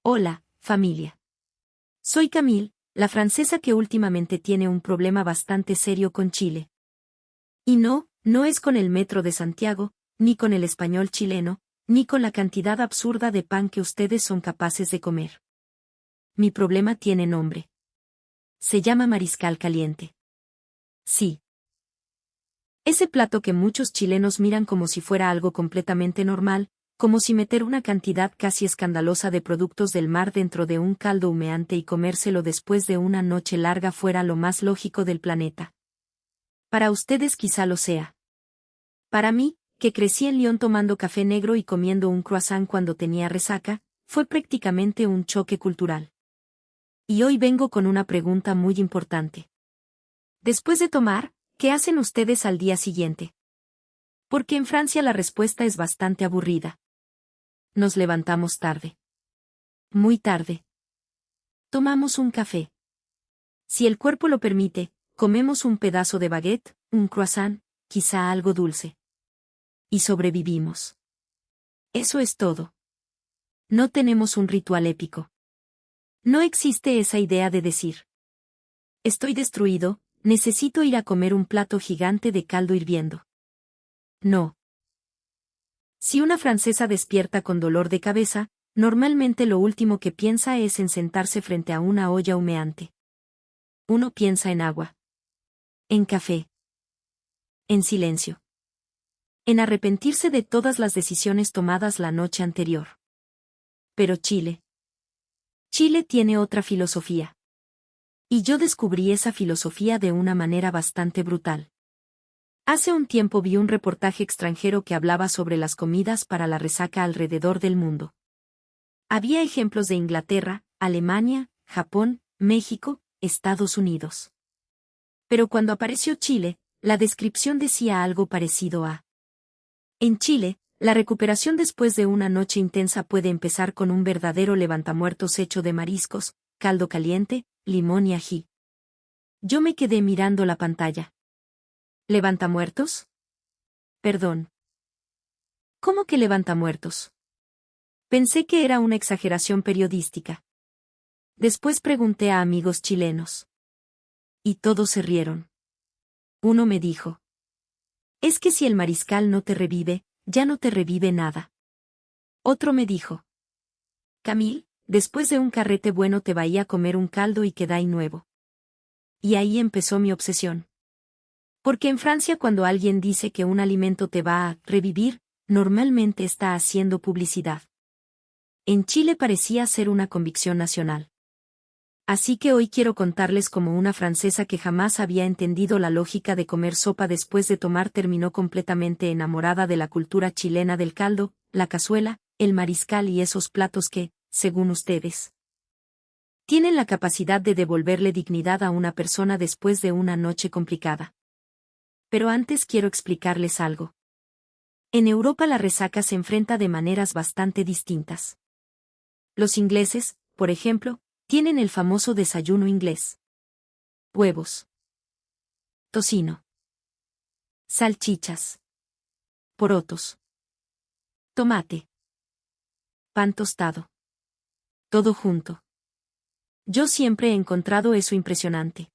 Hola, familia. Soy Camille, la francesa que últimamente tiene un problema bastante serio con Chile. Y no es con el metro de Santiago, ni con el español chileno, ni con la cantidad absurda de pan que ustedes son capaces de comer. Mi problema tiene nombre. Se llama mariscal caliente. Sí. Ese plato que muchos chilenos miran como si fuera algo completamente normal, como si meter una cantidad casi escandalosa de productos del mar dentro de un caldo humeante y comérselo después de una noche larga fuera lo más lógico del planeta. Para ustedes quizá lo sea. Para mí, que crecí en Lyon tomando café negro y comiendo un croissant cuando tenía resaca, fue prácticamente un choque cultural. Y hoy vengo con una pregunta muy importante. Después de tomar, ¿qué hacen ustedes al día siguiente? Porque en Francia la respuesta es bastante aburrida. Nos levantamos tarde. Muy tarde. Tomamos un café. Si el cuerpo lo permite, comemos un pedazo de baguette, un croissant, quizá algo dulce. Y sobrevivimos. Eso es todo. No tenemos un ritual épico. No existe esa idea de decir: estoy destruido, necesito ir a comer un plato gigante de caldo hirviendo. No. Si una francesa despierta con dolor de cabeza, normalmente lo último que piensa es en sentarse frente a una olla humeante. Uno piensa en agua. En café. En silencio. En arrepentirse de todas las decisiones tomadas la noche anterior. Pero Chile. Chile tiene otra filosofía. Y yo descubrí esa filosofía de una manera bastante brutal. Hace un tiempo vi un reportaje extranjero que hablaba sobre las comidas para la resaca alrededor del mundo. Había ejemplos de Inglaterra, Alemania, Japón, México, Estados Unidos. Pero cuando apareció Chile, la descripción decía algo parecido a: en Chile, la recuperación después de una noche intensa puede empezar con un verdadero levantamuertos hecho de mariscos, caldo caliente, limón y ají. Yo me quedé mirando la pantalla. ¿Levantamuertos? Perdón. ¿Cómo que levantamuertos? Pensé que era una exageración periodística. Después pregunté a amigos chilenos. Y todos se rieron. Uno me dijo: es que si el mariscal no te revive, ya no te revive nada. Otro me dijo: Camille, después de un carrete bueno te vaya a comer un caldo y quedai nuevo. Y ahí empezó mi obsesión. Porque en Francia cuando alguien dice que un alimento te va a revivir, normalmente está haciendo publicidad. En Chile parecía ser una convicción nacional. Así que hoy quiero contarles cómo una francesa que jamás había entendido la lógica de comer sopa después de tomar terminó completamente enamorada de la cultura chilena del caldo, la cazuela, el mariscal y esos platos que, según ustedes, tienen la capacidad de devolverle dignidad a una persona después de una noche complicada. Pero antes quiero explicarles algo. En Europa la resaca se enfrenta de maneras bastante distintas. Los ingleses, por ejemplo, tienen el famoso desayuno inglés. Huevos. Tocino. Salchichas. Porotos. Tomate. Pan tostado. Todo junto. Yo siempre he encontrado eso impresionante.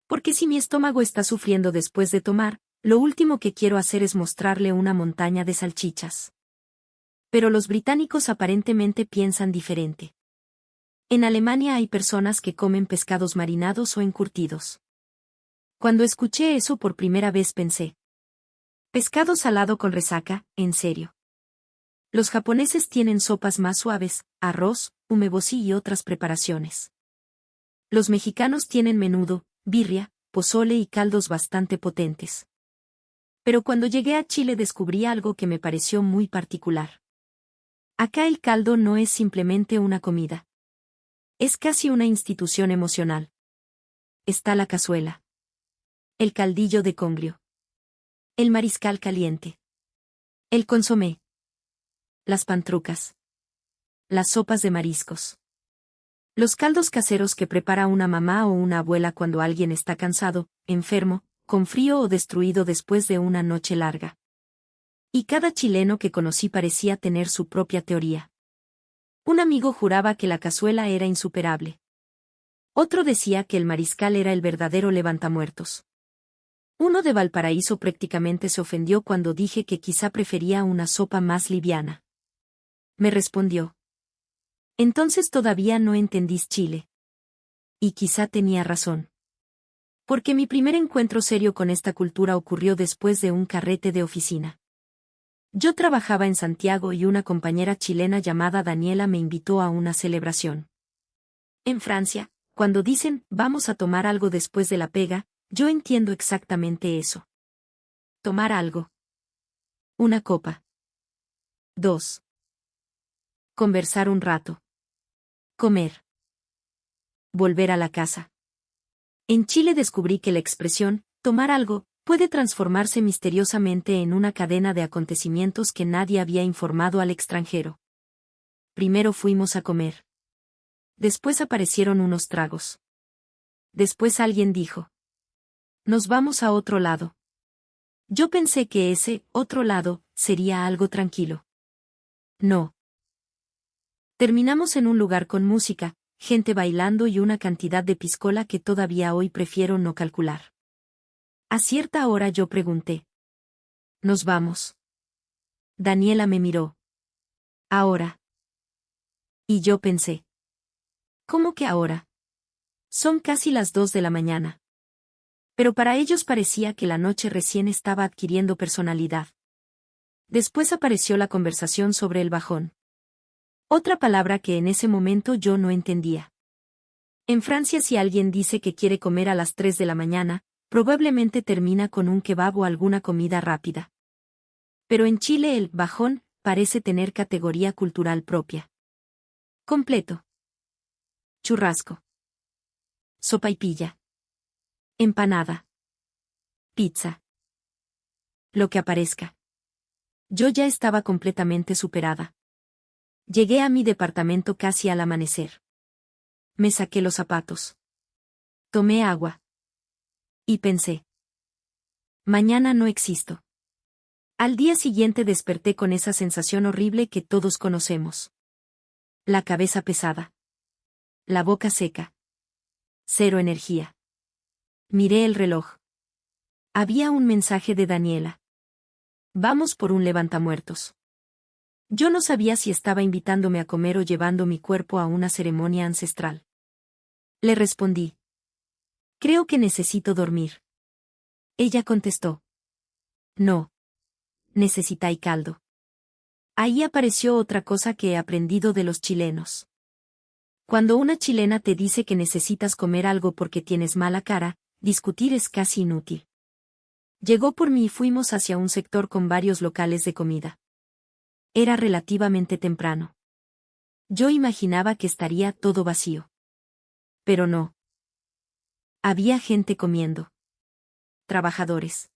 Porque si mi estómago está sufriendo después de tomar, lo último que quiero hacer es mostrarle una montaña de salchichas. Pero los británicos aparentemente piensan diferente. En Alemania hay personas que comen pescados marinados o encurtidos. Cuando escuché eso por primera vez pensé: pescado salado con resaca, en serio. Los japoneses tienen sopas más suaves, arroz, umeboshi y otras preparaciones. Los mexicanos tienen menudo, birria, pozole y caldos bastante potentes. Pero cuando llegué a Chile descubrí algo que me pareció muy particular. Acá el caldo no es simplemente una comida. Es casi una institución emocional. Está la cazuela. El caldillo de congrio. El mariscal caliente. El consomé. Las pantrucas. Las sopas de mariscos. Los caldos caseros que prepara una mamá o una abuela cuando alguien está cansado, enfermo, con frío o destruido después de una noche larga. Y cada chileno que conocí parecía tener su propia teoría. Un amigo juraba que la cazuela era insuperable. Otro decía que el mariscal era el verdadero levantamuertos. Uno de Valparaíso prácticamente se ofendió cuando dije que quizá prefería una sopa más liviana. Me respondió: entonces todavía no entendís Chile. Y quizá tenía razón. Porque mi primer encuentro serio con esta cultura ocurrió después de un carrete de oficina. Yo trabajaba en Santiago y una compañera chilena llamada Daniela me invitó a una celebración. En Francia, cuando dicen vamos a tomar algo después de la pega, yo entiendo exactamente eso. Tomar algo. Una copa. 2. Conversar un rato. Comer. Volver a la casa. En Chile descubrí que la expresión, tomar algo, puede transformarse misteriosamente en una cadena de acontecimientos que nadie había informado al extranjero. Primero fuimos a comer. Después aparecieron unos tragos. Después alguien dijo: nos vamos a otro lado. Yo pensé que ese otro lado sería algo tranquilo. No. Terminamos en un lugar con música, gente bailando y una cantidad de piscola que todavía hoy prefiero no calcular. A cierta hora yo pregunté: ¿nos vamos? Daniela me miró. ¿Ahora? Y yo pensé: ¿cómo que ahora? Son casi las 2 de la mañana. Pero para ellos parecía que la noche recién estaba adquiriendo personalidad. Después apareció la conversación sobre el bajón. Otra palabra que en ese momento yo no entendía. En Francia, si alguien dice que quiere comer a las 3 de la mañana, probablemente termina con un kebab o alguna comida rápida. Pero en Chile el bajón parece tener categoría cultural propia. Completo. Churrasco. Sopaipilla. Empanada. Pizza. Lo que aparezca. Yo ya estaba completamente superada. Llegué a mi departamento casi al amanecer. Me saqué los zapatos. Tomé agua. Y pensé: mañana no existo. Al día siguiente desperté con esa sensación horrible que todos conocemos. La cabeza pesada. La boca seca. Cero energía. Miré el reloj. Había un mensaje de Daniela. Vamos por un levantamuertos. Yo no sabía si estaba invitándome a comer o llevando mi cuerpo a una ceremonia ancestral. Le respondí: creo que necesito dormir. Ella contestó: no. Necesitáis caldo. Ahí apareció otra cosa que he aprendido de los chilenos. Cuando una chilena te dice que necesitas comer algo porque tienes mala cara, discutir es casi inútil. Llegó por mí y fuimos hacia un sector con varios locales de comida. Era relativamente temprano. Yo imaginaba que estaría todo vacío. Pero no. Había gente comiendo. Trabajadores.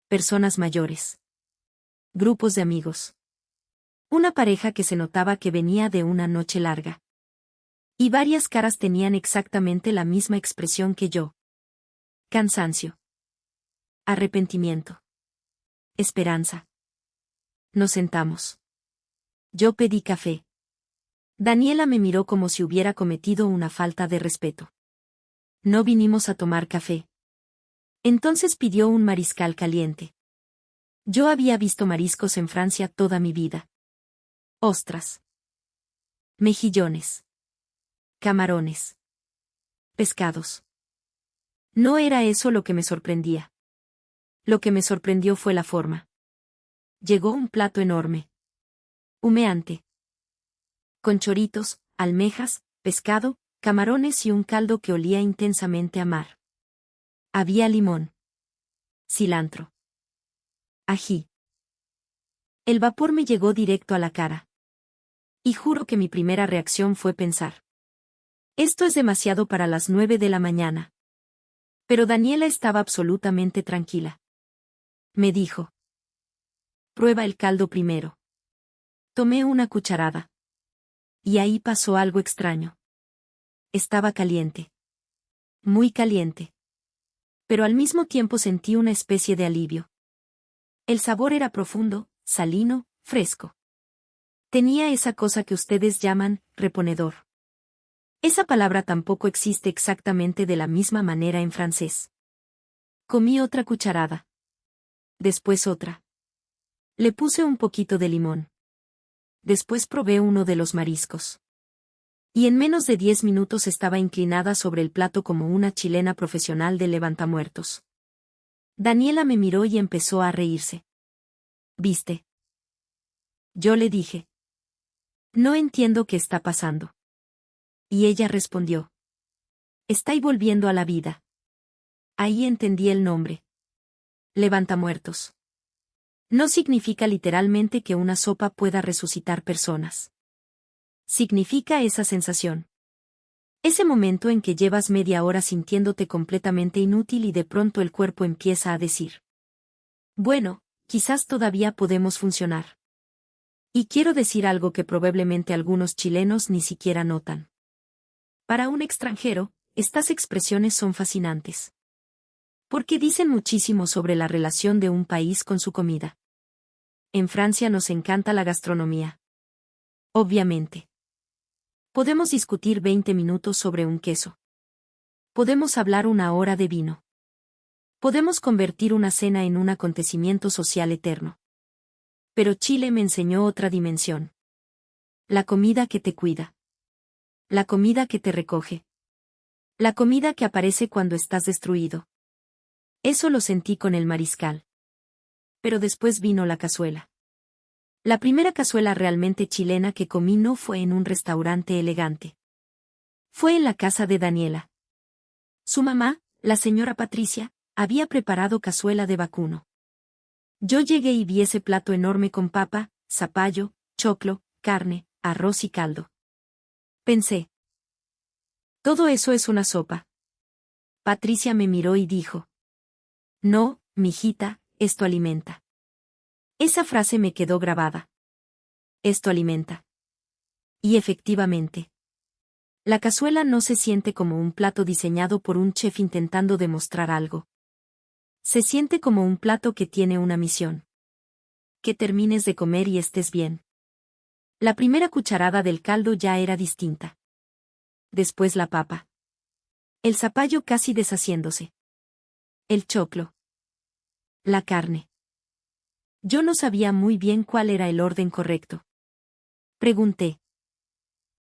Personas mayores. Grupos de amigos. Una pareja que se notaba que venía de una noche larga. Y varias caras tenían exactamente la misma expresión que yo. Cansancio. Arrepentimiento. Esperanza. Nos sentamos. Yo pedí café. Daniela me miró como si hubiera cometido una falta de respeto. No vinimos a tomar café. Entonces pidió un mariscal caliente. Yo había visto mariscos en Francia toda mi vida. Ostras. Mejillones. Camarones. Pescados. No era eso lo que me sorprendía. Lo que me sorprendió fue la forma. Llegó un plato enorme. Humeante. Con choritos, almejas, pescado, camarones y un caldo que olía intensamente a mar. Había limón. Cilantro. Ají. El vapor me llegó directo a la cara. Y juro que mi primera reacción fue pensar: esto es demasiado para las 9 de la mañana. Pero Daniela estaba absolutamente tranquila. Me dijo: prueba el caldo primero. Tomé una cucharada. Y ahí pasó algo extraño. Estaba caliente. Muy caliente. Pero al mismo tiempo sentí una especie de alivio. El sabor era profundo, salino, fresco. Tenía esa cosa que ustedes llaman reponedor. Esa palabra tampoco existe exactamente de la misma manera en francés. Comí otra cucharada. Después otra. Le puse un poquito de limón. Después probé uno de los mariscos. Y en menos de 10 minutos estaba inclinada sobre el plato como una chilena profesional de levantamuertos. Daniela me miró y empezó a reírse. ¿Viste? Yo le dije. No entiendo qué está pasando. Y ella respondió. Estoy volviendo a la vida. Ahí entendí el nombre. Levantamuertos. No significa literalmente que una sopa pueda resucitar personas. Significa esa sensación. Ese momento en que llevas media hora sintiéndote completamente inútil y de pronto el cuerpo empieza a decir. Bueno, quizás todavía podemos funcionar. Y quiero decir algo que probablemente algunos chilenos ni siquiera notan. Para un extranjero, estas expresiones son fascinantes. Porque dicen muchísimo sobre la relación de un país con su comida. En Francia nos encanta la gastronomía. Obviamente. Podemos discutir 20 minutos sobre un queso. Podemos hablar una hora de vino. Podemos convertir una cena en un acontecimiento social eterno. Pero Chile me enseñó otra dimensión. La comida que te cuida. La comida que te recoge. La comida que aparece cuando estás destruido. Eso lo sentí con el mariscal. Pero después vino la cazuela. La primera cazuela realmente chilena que comí no fue en un restaurante elegante. Fue en la casa de Daniela. Su mamá, la señora Patricia, había preparado cazuela de vacuno. Yo llegué y vi ese plato enorme con papa, zapallo, choclo, carne, arroz y caldo. Pensé. Todo eso es una sopa. Patricia me miró y dijo. No, mijita, esto alimenta. Esa frase me quedó grabada. Esto alimenta. Y efectivamente. La cazuela no se siente como un plato diseñado por un chef intentando demostrar algo. Se siente como un plato que tiene una misión. Que termines de comer y estés bien. La primera cucharada del caldo ya era distinta. Después la papa. El zapallo casi deshaciéndose. El choclo. La carne. Yo no sabía muy bien cuál era el orden correcto. Pregunté.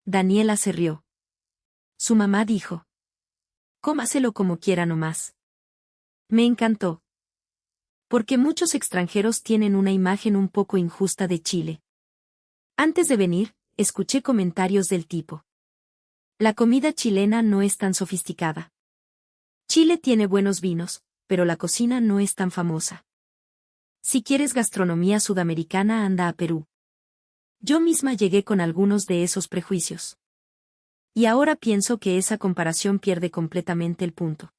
Daniela se rió. Su mamá dijo. Cómaselo como quiera nomás. Me encantó. Porque muchos extranjeros tienen una imagen un poco injusta de Chile. Antes de venir, escuché comentarios del tipo. La comida chilena no es tan sofisticada. Chile tiene buenos vinos, pero la cocina no es tan famosa. Si quieres gastronomía sudamericana, anda a Perú. Yo misma llegué con algunos de esos prejuicios. Y ahora pienso que esa comparación pierde completamente el punto.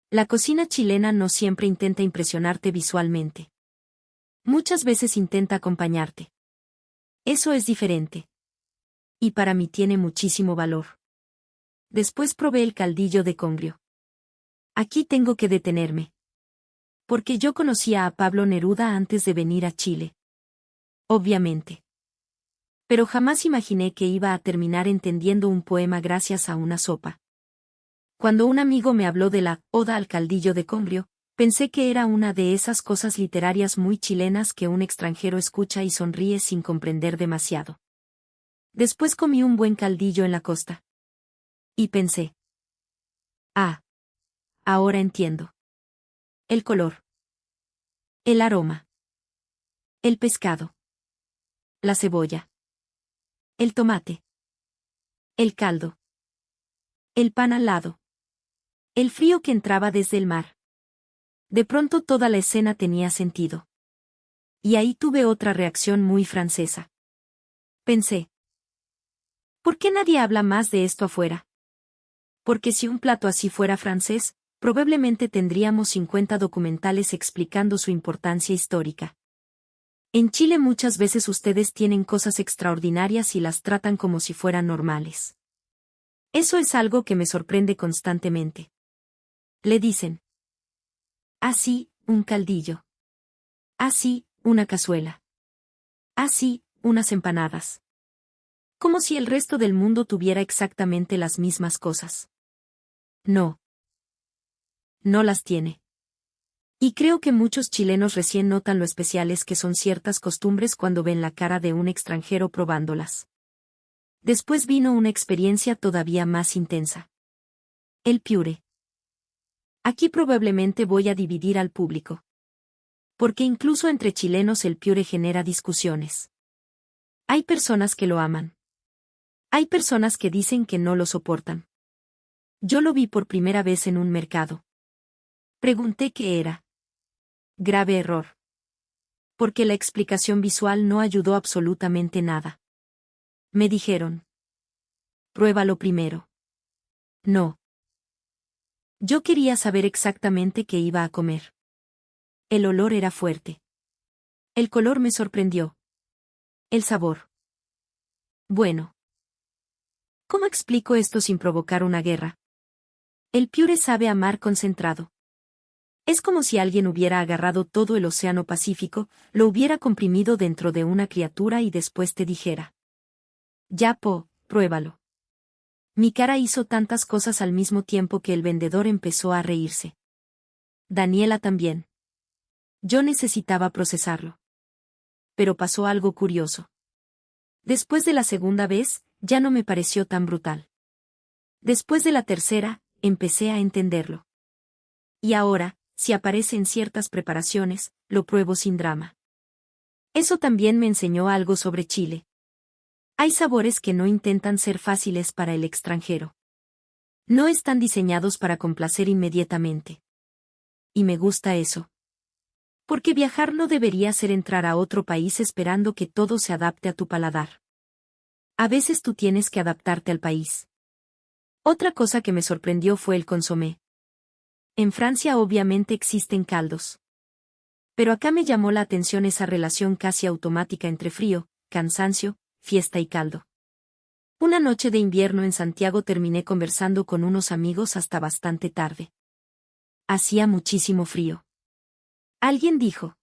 La cocina chilena no siempre intenta impresionarte visualmente. Muchas veces intenta acompañarte. Eso es diferente. Y para mí tiene muchísimo valor. Después probé el caldillo de congrio. Aquí tengo que detenerme. Porque yo conocía a Pablo Neruda antes de venir a Chile. Obviamente. Pero jamás imaginé que iba a terminar entendiendo un poema gracias a una sopa. Cuando un amigo me habló de la Oda al caldillo de congrio, pensé que era una de esas cosas literarias muy chilenas que un extranjero escucha y sonríe sin comprender demasiado. Después comí un buen caldillo en la costa. Y pensé. Ah. Ahora entiendo. El color. El aroma. El pescado. La cebolla. El tomate. El caldo. El pan al lado. El frío que entraba desde el mar. De pronto toda la escena tenía sentido. Y ahí tuve otra reacción muy francesa. Pensé. ¿Por qué nadie habla más de esto afuera? Porque si un plato así fuera francés, probablemente tendríamos 50 documentales explicando su importancia histórica. En Chile muchas veces ustedes tienen cosas extraordinarias y las tratan como si fueran normales. Eso es algo que me sorprende constantemente. Le dicen. Así, un caldillo. Así, una cazuela. Así, unas empanadas. Como si el resto del mundo tuviera exactamente las mismas cosas. No. No las tiene. Y creo que muchos chilenos recién notan lo especiales que son ciertas costumbres cuando ven la cara de un extranjero probándolas. Después vino una experiencia todavía más intensa. El piure. Aquí probablemente voy a dividir al público. Porque incluso entre chilenos el piure genera discusiones. Hay personas que lo aman. Hay personas que dicen que no lo soportan. Yo lo vi por primera vez en un mercado. Pregunté qué era. Grave error. Porque la explicación visual no ayudó absolutamente nada. Me dijeron. Pruébalo primero. No. Yo quería saber exactamente qué iba a comer. El olor era fuerte. El color me sorprendió. El sabor. Bueno. ¿Cómo explico esto sin provocar una guerra? El piure sabe a mar concentrado. Es como si alguien hubiera agarrado todo el océano Pacífico, lo hubiera comprimido dentro de una criatura y después te dijera. Ya pruébalo. Mi cara hizo tantas cosas al mismo tiempo que el vendedor empezó a reírse. Daniela también. Yo necesitaba procesarlo. Pero pasó algo curioso. Después de la segunda vez, ya no me pareció tan brutal. Después de la tercera, empecé a entenderlo. Y ahora, si aparece en ciertas preparaciones, lo pruebo sin drama. Eso también me enseñó algo sobre Chile. Hay sabores que no intentan ser fáciles para el extranjero. No están diseñados para complacer inmediatamente. Y me gusta eso. Porque viajar no debería ser entrar a otro país esperando que todo se adapte a tu paladar. A veces tú tienes que adaptarte al país. Otra cosa que me sorprendió fue el consomé. En Francia obviamente existen caldos. Pero acá me llamó la atención esa relación casi automática entre frío, cansancio, fiesta y caldo. Una noche de invierno en Santiago terminé conversando con unos amigos hasta bastante tarde. Hacía muchísimo frío. Alguien dijo: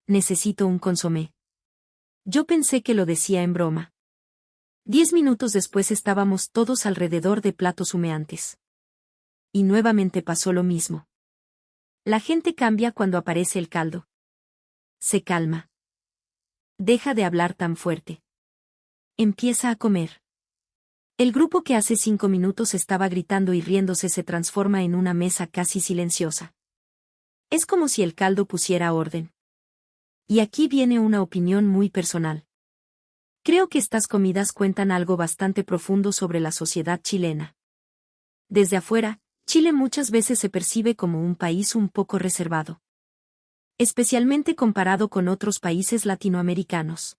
necesito un consomé. Yo pensé que lo decía en broma. 10 minutos después estábamos todos alrededor de platos humeantes. Y nuevamente pasó lo mismo. La gente cambia cuando aparece el caldo. Se calma. Deja de hablar tan fuerte. Empieza a comer. El grupo que hace 5 minutos estaba gritando y riéndose se transforma en una mesa casi silenciosa. Es como si el caldo pusiera orden. Y aquí viene una opinión muy personal. Creo que estas comidas cuentan algo bastante profundo sobre la sociedad chilena. Desde afuera, Chile muchas veces se percibe como un país un poco reservado. Especialmente comparado con otros países latinoamericanos.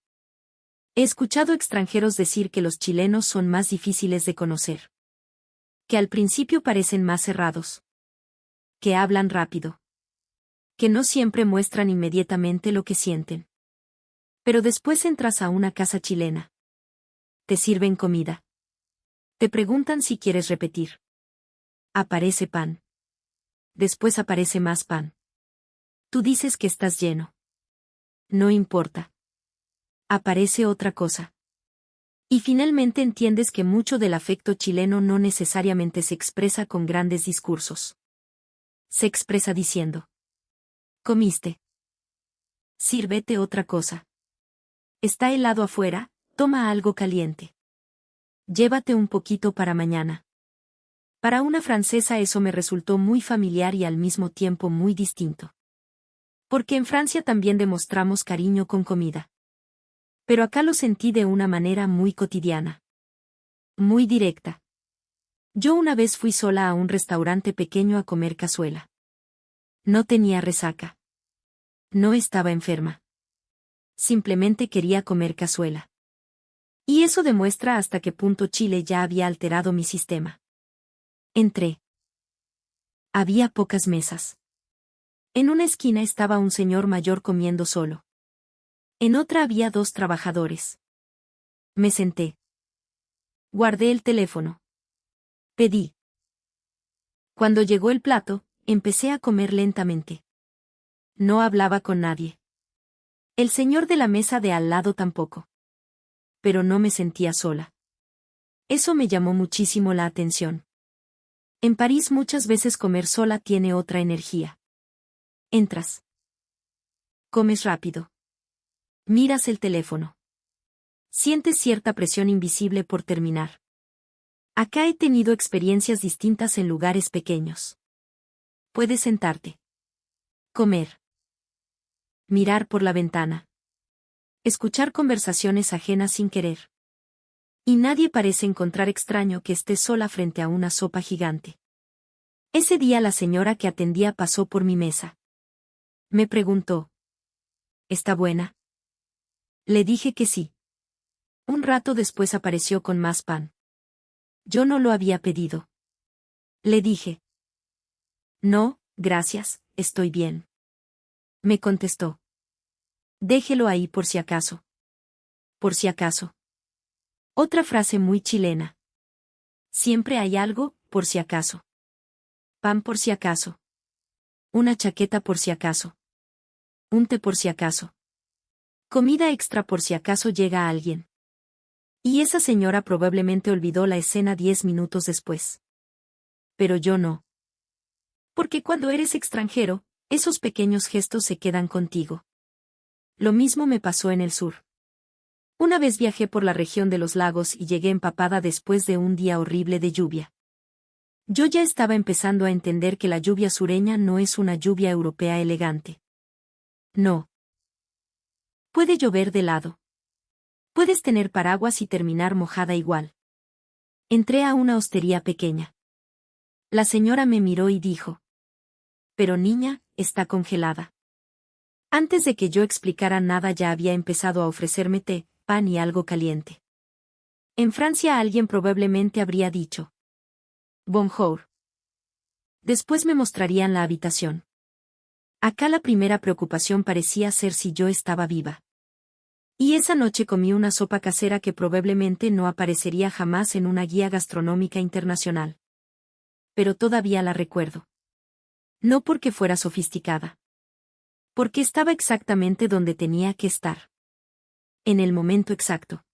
He escuchado extranjeros decir que los chilenos son más difíciles de conocer. Que al principio parecen más cerrados. Que hablan rápido. Que no siempre muestran inmediatamente lo que sienten. Pero después entras a una casa chilena. Te sirven comida. Te preguntan si quieres repetir. Aparece pan. Después aparece más pan. Tú dices que estás lleno. No importa. Aparece otra cosa. Y finalmente entiendes que mucho del afecto chileno no necesariamente se expresa con grandes discursos. Se expresa diciendo: ¿comiste? Sírvete otra cosa. Está helado afuera, toma algo caliente. Llévate un poquito para mañana. Para una francesa eso me resultó muy familiar y al mismo tiempo muy distinto. Porque en Francia también demostramos cariño con comida. Pero acá lo sentí de una manera muy cotidiana. Muy directa. Yo una vez fui sola a un restaurante pequeño a comer cazuela. No tenía resaca. No estaba enferma. Simplemente quería comer cazuela. Y eso demuestra hasta qué punto Chile ya había alterado mi sistema. Entré. Había pocas mesas. En una esquina estaba un señor mayor comiendo solo. En otra había 2 trabajadores. Me senté. Guardé el teléfono. Pedí. Cuando llegó el plato, empecé a comer lentamente. No hablaba con nadie. El señor de la mesa de al lado tampoco. Pero no me sentía sola. Eso me llamó muchísimo la atención. En París muchas veces comer sola tiene otra energía. Entras. Comes rápido. Miras el teléfono. Sientes cierta presión invisible por terminar. Acá he tenido experiencias distintas en lugares pequeños. Puedes sentarte. Comer. Mirar por la ventana. Escuchar conversaciones ajenas sin querer. Y nadie parece encontrar extraño que esté sola frente a una sopa gigante. Ese día la señora que atendía pasó por mi mesa. Me preguntó: ¿está buena? Le dije que sí. Un rato después apareció con más pan. Yo no lo había pedido. Le dije: no, gracias, estoy bien. Me contestó: déjelo ahí por si acaso. Por si acaso. Otra frase muy chilena. Siempre hay algo, por si acaso. Pan por si acaso. Una chaqueta por si acaso. Un té por si acaso. Comida extra por si acaso llega alguien. Y esa señora probablemente olvidó la escena 10 minutos después. Pero yo no. Porque cuando eres extranjero, esos pequeños gestos se quedan contigo. Lo mismo me pasó en el sur. Una vez viajé por la región de los lagos y llegué empapada después de un día horrible de lluvia. Yo ya estaba empezando a entender que la lluvia sureña no es una lluvia europea elegante. No. Puede llover de lado. Puedes tener paraguas y terminar mojada igual. Entré a una hostería pequeña. La señora me miró y dijo: pero niña, está congelada. Antes de que yo explicara nada ya había empezado a ofrecerme té, pan y algo caliente. En Francia alguien probablemente habría dicho: bonjour. Después me mostrarían la habitación. Acá la primera preocupación parecía ser si yo estaba viva. Y esa noche comí una sopa casera que probablemente no aparecería jamás en una guía gastronómica internacional. Pero todavía la recuerdo. No porque fuera sofisticada. Porque estaba exactamente donde tenía que estar. En el momento exacto.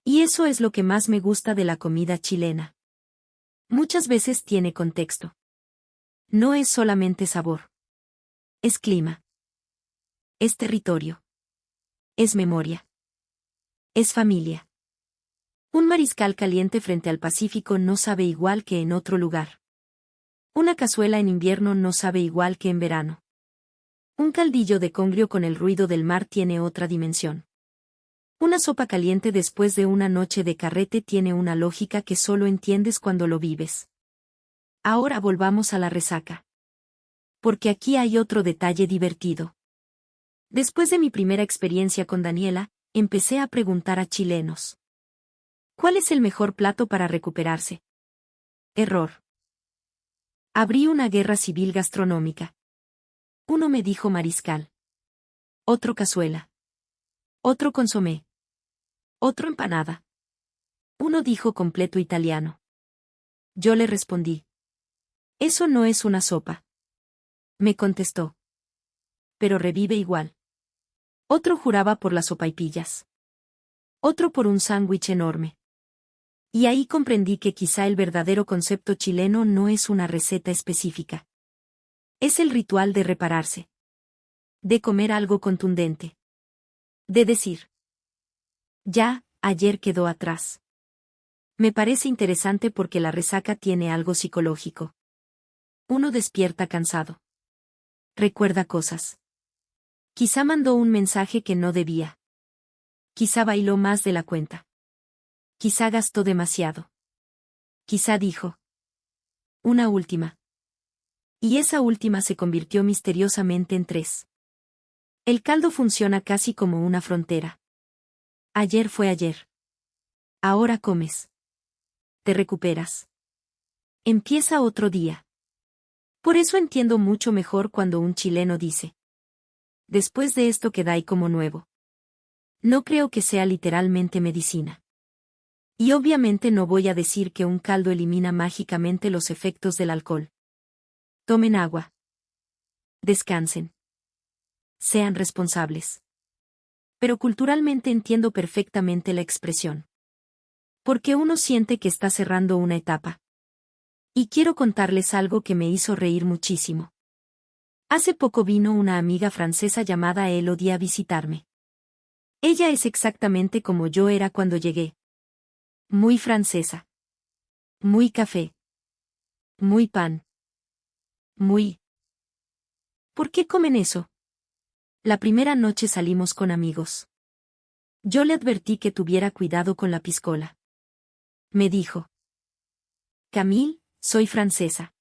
Y eso es lo que más me gusta de la comida chilena. Muchas veces tiene contexto. No es solamente sabor. Es clima. Es territorio. Es memoria. Es familia. Un mariscal caliente frente al Pacífico no sabe igual que en otro lugar. Una cazuela en invierno no sabe igual que en verano. Un caldillo de congrio con el ruido del mar tiene otra dimensión. Una sopa caliente después de una noche de carrete tiene una lógica que solo entiendes cuando lo vives. Ahora volvamos a la resaca. Porque aquí hay otro detalle divertido. Después de mi primera experiencia con Daniela, empecé a preguntar a chilenos: ¿cuál es el mejor plato para recuperarse? Error. Abrí una guerra civil gastronómica. Uno me dijo mariscal. Otro cazuela. Otro consomé. Otro empanada. Uno dijo completo italiano. Yo le respondí: eso no es una sopa. Me contestó: pero revive igual. Otro juraba por las sopaipillas. Otro por un sándwich enorme. Y ahí comprendí que quizá el verdadero concepto chileno no es una receta específica. Es el ritual de repararse. De comer algo contundente. De decir: ya, ayer quedó atrás. Me parece interesante porque la resaca tiene algo psicológico. Uno despierta cansado. Recuerda cosas. Quizá mandó un mensaje que no debía. Quizá bailó más de la cuenta. Quizá gastó demasiado. Quizá dijo: una última. Y esa última se convirtió misteriosamente en 3. El caldo funciona casi como una frontera. Ayer fue ayer. Ahora comes. Te recuperas. Empieza otro día. Por eso entiendo mucho mejor cuando un chileno dice: después de esto quedai como nuevo. No creo que sea literalmente medicina. Y obviamente no voy a decir que un caldo elimina mágicamente los efectos del alcohol. Tomen agua. Descansen. Sean responsables. Pero culturalmente entiendo perfectamente la expresión. Porque uno siente que está cerrando una etapa. Y quiero contarles algo que me hizo reír muchísimo. Hace poco vino una amiga francesa llamada Elodie a visitarme. Ella es exactamente como yo era cuando llegué. Muy francesa. Muy café. Muy pan. Muy... ¿Por qué comen eso? La primera noche salimos con amigos. Yo le advertí que tuviera cuidado con la piscola. Me dijo: Camille, soy francesa.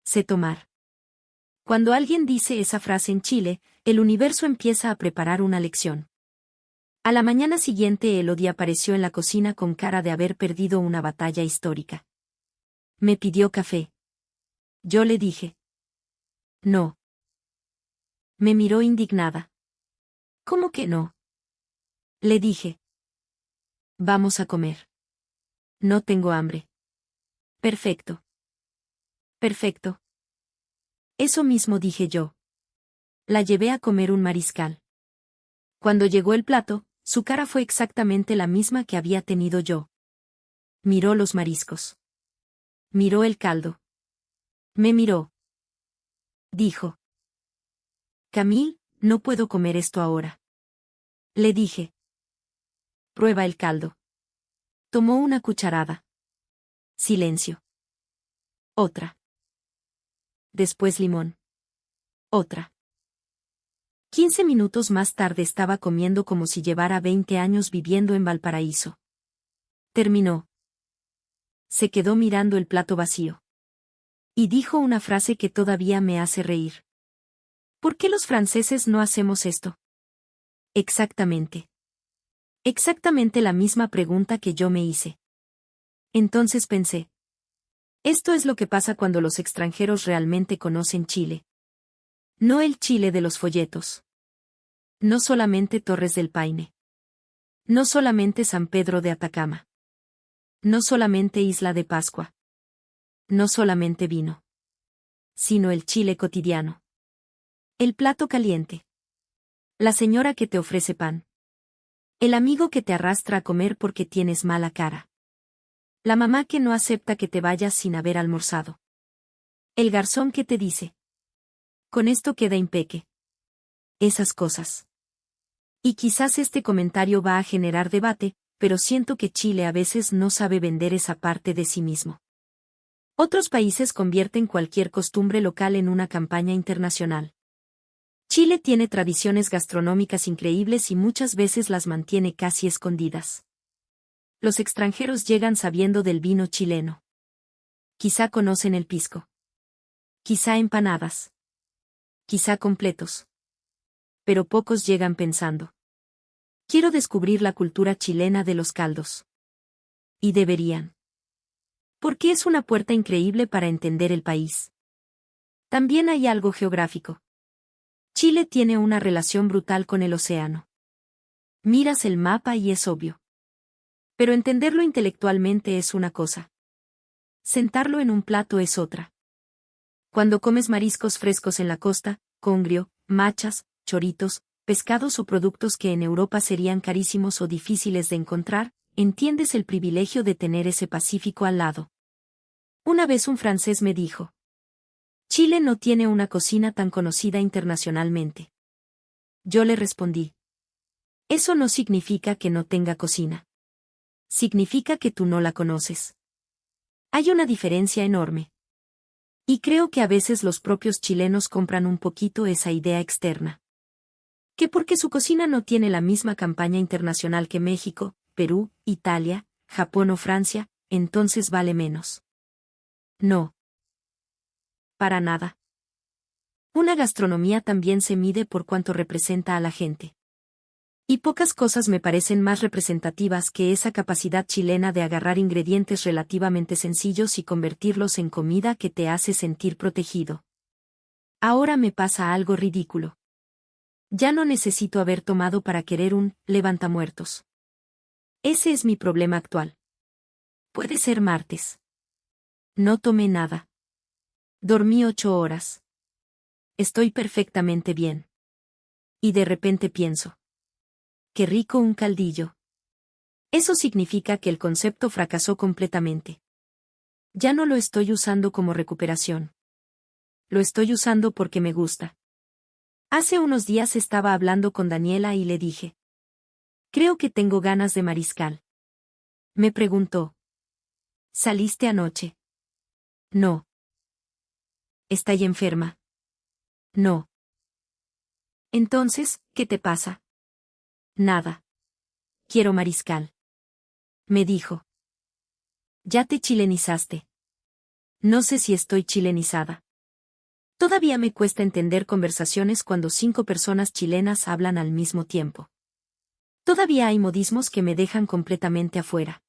Sé tomar. Cuando alguien dice esa frase en Chile, el universo empieza a preparar una lección. A la mañana siguiente Elodie apareció en la cocina con cara de haber perdido una batalla histórica. Me pidió café. Yo le dije: no. Me miró indignada. ¿Cómo que no? Le dije: vamos a comer. No tengo hambre. Perfecto. Perfecto. Eso mismo dije yo. La llevé a comer un mariscal. Cuando llegó el plato, su cara fue exactamente la misma que había tenido yo. Miró los mariscos. Miró el caldo. Me miró. Dijo: Camille, no puedo comer esto ahora. Le dije: prueba el caldo. Tomó una cucharada. Silencio. Otra. Después limón. Otra. 15 minutos más tarde estaba comiendo como si llevara 20 años viviendo en Valparaíso. Terminó. Se quedó mirando el plato vacío. Y dijo una frase que todavía me hace reír. ¿Por qué los franceses no hacemos esto? Exactamente. Exactamente la misma pregunta que yo me hice. Entonces pensé: esto es lo que pasa cuando los extranjeros realmente conocen Chile. No el Chile de los folletos. No solamente Torres del Paine. No solamente San Pedro de Atacama. No solamente Isla de Pascua. No solamente vino. Sino el Chile cotidiano. El plato caliente. La señora que te ofrece pan. El amigo que te arrastra a comer porque tienes mala cara. La mamá que no acepta que te vayas sin haber almorzado. El garzón que te dice: con esto queda impeque. Esas cosas. Y quizás este comentario va a generar debate, pero siento que Chile a veces no sabe vender esa parte de sí mismo. Otros países convierten cualquier costumbre local en una campaña internacional. Chile tiene tradiciones gastronómicas increíbles y muchas veces las mantiene casi escondidas. Los extranjeros llegan sabiendo del vino chileno. Quizá conocen el pisco. Quizá empanadas. Quizá completos. Pero pocos llegan pensando: quiero descubrir la cultura chilena de los caldos. Y deberían. Porque es una puerta increíble para entender el país. También hay algo geográfico. Chile tiene una relación brutal con el océano. Miras el mapa y es obvio. Pero entenderlo intelectualmente es una cosa. Sentarlo en un plato es otra. Cuando comes mariscos frescos en la costa, congrio, machas, choritos, pescados o productos que en Europa serían carísimos o difíciles de encontrar, entiendes el privilegio de tener ese Pacífico al lado. Una vez un francés me dijo: Chile no tiene una cocina tan conocida internacionalmente. Yo le respondí: eso no significa que no tenga cocina. Significa que tú no la conoces. Hay una diferencia enorme. Y creo que a veces los propios chilenos compran un poquito esa idea externa. Que porque su cocina no tiene la misma campaña internacional que México, Perú, Italia, Japón o Francia, entonces vale menos. No. Para nada. Una gastronomía también se mide por cuánto representa a la gente. Y pocas cosas me parecen más representativas que esa capacidad chilena de agarrar ingredientes relativamente sencillos y convertirlos en comida que te hace sentir protegido. Ahora me pasa algo ridículo. Ya no necesito haber tomado para querer un levantamuertos. Ese es mi problema actual. Puede ser martes. No tomé nada. Dormí 8 horas. Estoy perfectamente bien. Y de repente pienso: qué rico un caldillo. Eso significa que el concepto fracasó completamente. Ya no lo estoy usando como recuperación. Lo estoy usando porque me gusta. Hace unos días estaba hablando con Daniela y le dije: creo que tengo ganas de mariscal. Me preguntó: ¿saliste anoche? No. ¿Estás enferma? No. Entonces, ¿qué te pasa? Nada. Quiero mariscal. Me dijo. Ya te chilenizaste. No sé si estoy chilenizada. Todavía me cuesta entender conversaciones cuando 5 personas chilenas hablan al mismo tiempo. Todavía hay modismos que me dejan completamente afuera.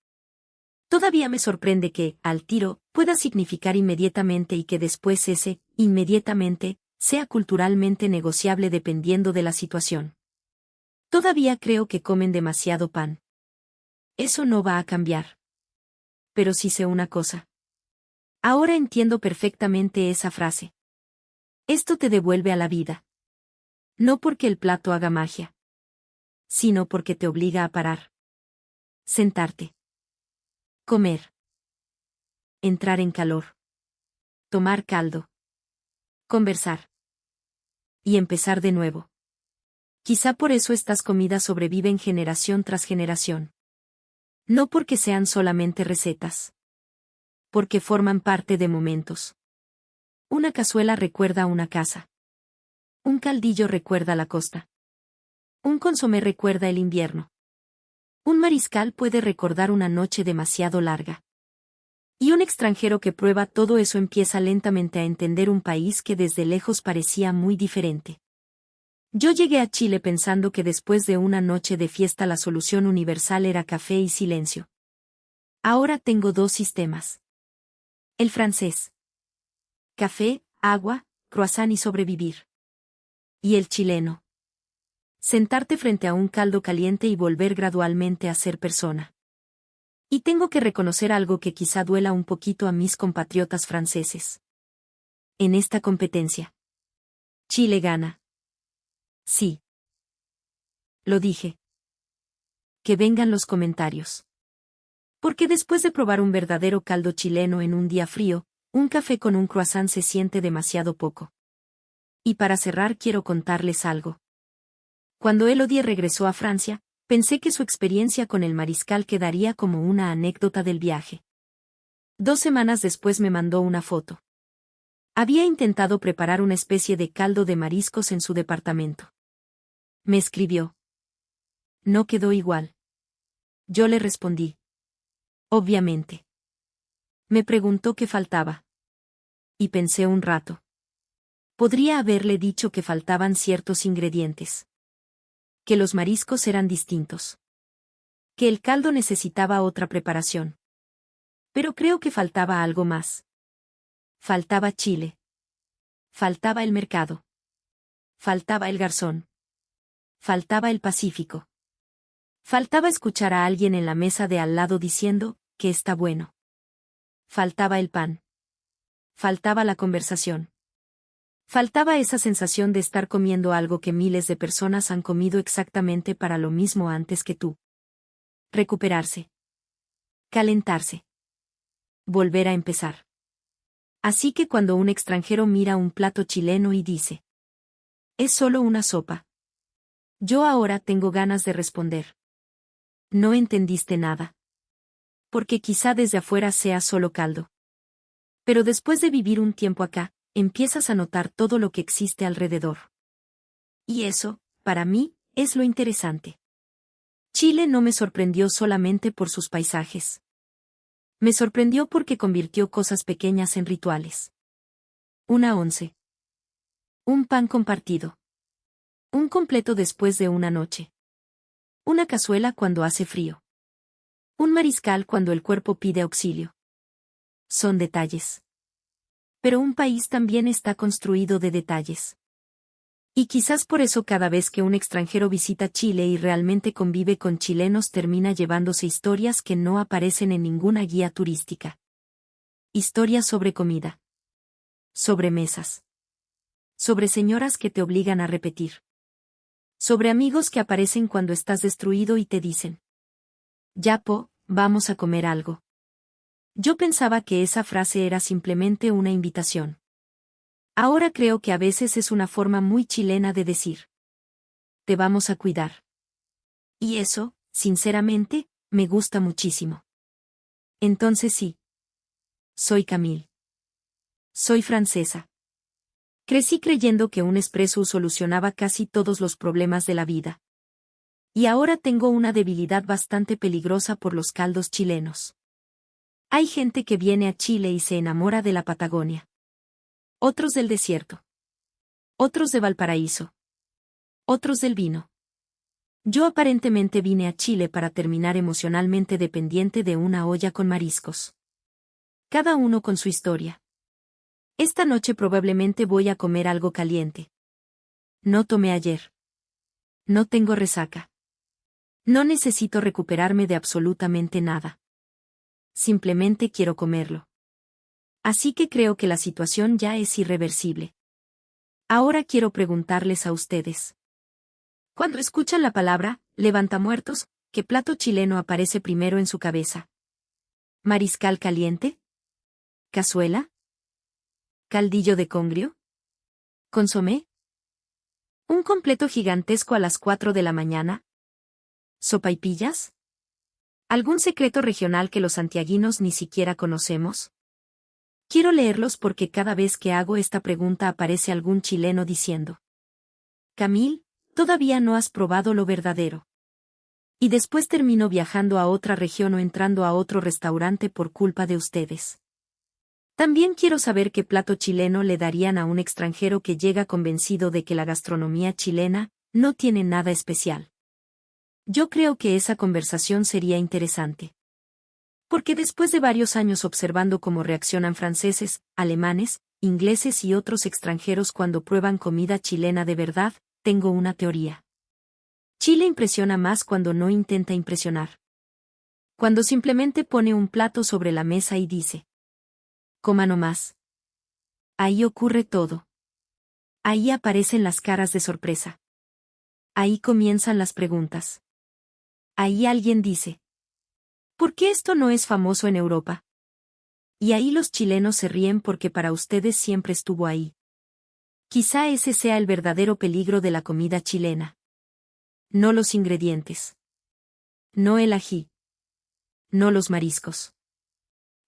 Todavía me sorprende que, al tiro, pueda significar inmediatamente y que después ese, inmediatamente, sea culturalmente negociable dependiendo de la situación. Todavía creo que comen demasiado pan. Eso no va a cambiar. Pero sí sé una cosa. Ahora entiendo perfectamente esa frase. Esto te devuelve a la vida. No porque el plato haga magia, sino porque te obliga a parar. Sentarte. Comer. Entrar en calor. Tomar caldo. Conversar. Y empezar de nuevo. Quizá por eso estas comidas sobreviven generación tras generación. No porque sean solamente recetas. Porque forman parte de momentos. Una cazuela recuerda una casa. Un caldillo recuerda la costa. Un consomé recuerda el invierno. Un mariscal puede recordar una noche demasiado larga. Y un extranjero que prueba todo eso empieza lentamente a entender un país que desde lejos parecía muy diferente. Yo llegué a Chile pensando que después de una noche de fiesta la solución universal era café y silencio. Ahora tengo 2 sistemas. El francés. Café, agua, croissant y sobrevivir. Y el chileno. Sentarte frente a un caldo caliente y volver gradualmente a ser persona. Y tengo que reconocer algo que quizá duela un poquito a mis compatriotas franceses. En esta competencia, Chile gana. Sí. Lo dije. Que vengan los comentarios. Porque después de probar un verdadero caldo chileno en un día frío, un café con un croissant se siente demasiado poco. Y para cerrar quiero contarles algo. Cuando Elodie regresó a Francia, pensé que su experiencia con el mariscal quedaría como una anécdota del viaje. 2 semanas después me mandó una foto. Había intentado preparar una especie de caldo de mariscos en su departamento. Me escribió. No quedó igual. Yo le respondí. Obviamente. Me preguntó qué faltaba. Y pensé un rato. Podría haberle dicho que faltaban ciertos ingredientes. Que los mariscos eran distintos. Que el caldo necesitaba otra preparación. Pero creo que faltaba algo más. Faltaba Chile. Faltaba el mercado. Faltaba el garzón. Faltaba el Pacífico. Faltaba escuchar a alguien en la mesa de al lado diciendo que está bueno. Faltaba el pan. Faltaba la conversación. Faltaba esa sensación de estar comiendo algo que miles de personas han comido exactamente para lo mismo antes que tú. Recuperarse. Calentarse. Volver a empezar. Así que cuando un extranjero mira un plato chileno y dice: es solo una sopa. Yo ahora tengo ganas de responder: no entendiste nada. Porque quizá desde afuera sea solo caldo. Pero después de vivir un tiempo acá, empiezas a notar todo lo que existe alrededor. Y eso, para mí, es lo interesante. Chile no me sorprendió solamente por sus paisajes. Me sorprendió porque convirtió cosas pequeñas en rituales. Una once. Un pan compartido. Un completo después de una noche. Una cazuela cuando hace frío. Un mariscal cuando el cuerpo pide auxilio. Son detalles. Pero un país también está construido de detalles. Y quizás por eso cada vez que un extranjero visita Chile y realmente convive con chilenos termina llevándose historias que no aparecen en ninguna guía turística. Historias sobre comida. Sobre mesas. Sobre señoras que te obligan a repetir. Sobre amigos que aparecen cuando estás destruido y te dicen: ya vamos a comer algo. Yo pensaba que esa frase era simplemente una invitación. Ahora creo que a veces es una forma muy chilena de decir: te vamos a cuidar. Y eso, sinceramente, me gusta muchísimo. Entonces sí. Soy Camille. Soy francesa. Crecí creyendo que un espresso solucionaba casi todos los problemas de la vida. Y ahora tengo una debilidad bastante peligrosa por los caldos chilenos. Hay gente que viene a Chile y se enamora de la Patagonia. Otros del desierto. Otros de Valparaíso. Otros del vino. Yo aparentemente vine a Chile para terminar emocionalmente dependiente de una olla con mariscos. Cada uno con su historia. Esta noche probablemente voy a comer algo caliente. No tomé ayer. No tengo resaca. No necesito recuperarme de absolutamente nada. Simplemente quiero comerlo. Así que creo que la situación ya es irreversible. Ahora quiero preguntarles a ustedes. Cuando escuchan la palabra levantamuertos, ¿qué plato chileno aparece primero en su cabeza? ¿Mariscal caliente? ¿Cazuela? ¿Caldillo de congrio? ¿Consomé? ¿Un completo gigantesco a las 4 de la mañana? ¿Sopaipillas? ¿Algún secreto regional que los santiaguinos ni siquiera conocemos? Quiero leerlos porque cada vez que hago esta pregunta aparece algún chileno diciendo: Camille, todavía no has probado lo verdadero. Y después termino viajando a otra región o entrando a otro restaurante por culpa de ustedes. También quiero saber qué plato chileno le darían a un extranjero que llega convencido de que la gastronomía chilena no tiene nada especial. Yo creo que esa conversación sería interesante. Porque después de varios años observando cómo reaccionan franceses, alemanes, ingleses y otros extranjeros cuando prueban comida chilena de verdad, tengo una teoría. Chile impresiona más cuando no intenta impresionar. Cuando simplemente pone un plato sobre la mesa y dice: coma nomás. Ahí ocurre todo. Ahí aparecen las caras de sorpresa. Ahí comienzan las preguntas. Ahí alguien dice: ¿por qué esto no es famoso en Europa? Y ahí los chilenos se ríen porque para ustedes siempre estuvo ahí. Quizá ese sea el verdadero peligro de la comida chilena. No los ingredientes. No el ají. No los mariscos.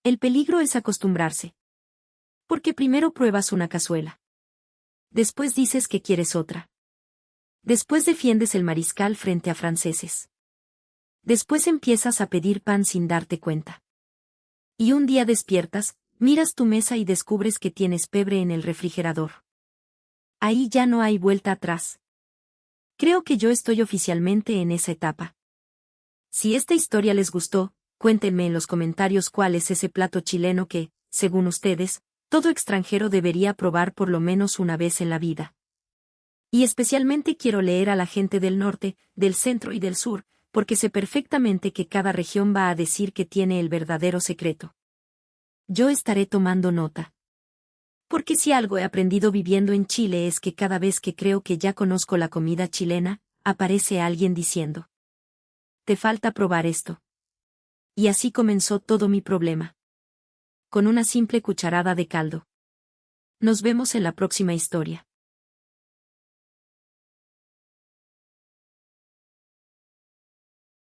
El peligro es acostumbrarse. Porque primero pruebas una cazuela. Después dices que quieres otra. Después defiendes el mariscal frente a franceses. Después empiezas a pedir pan sin darte cuenta. Y un día despiertas, miras tu mesa y descubres que tienes pebre en el refrigerador. Ahí ya no hay vuelta atrás. Creo que yo estoy oficialmente en esa etapa. Si esta historia les gustó, cuéntenme en los comentarios cuál es ese plato chileno que, según ustedes, todo extranjero debería probar por lo menos una vez en la vida. Y especialmente quiero leer a la gente del norte, del centro y del sur, porque sé perfectamente que cada región va a decir que tiene el verdadero secreto. Yo estaré tomando nota. Porque si algo he aprendido viviendo en Chile es que cada vez que creo que ya conozco la comida chilena, aparece alguien diciendo: te falta probar esto. Y así comenzó todo mi problema. Con una simple cucharada de caldo. Nos vemos en la próxima historia.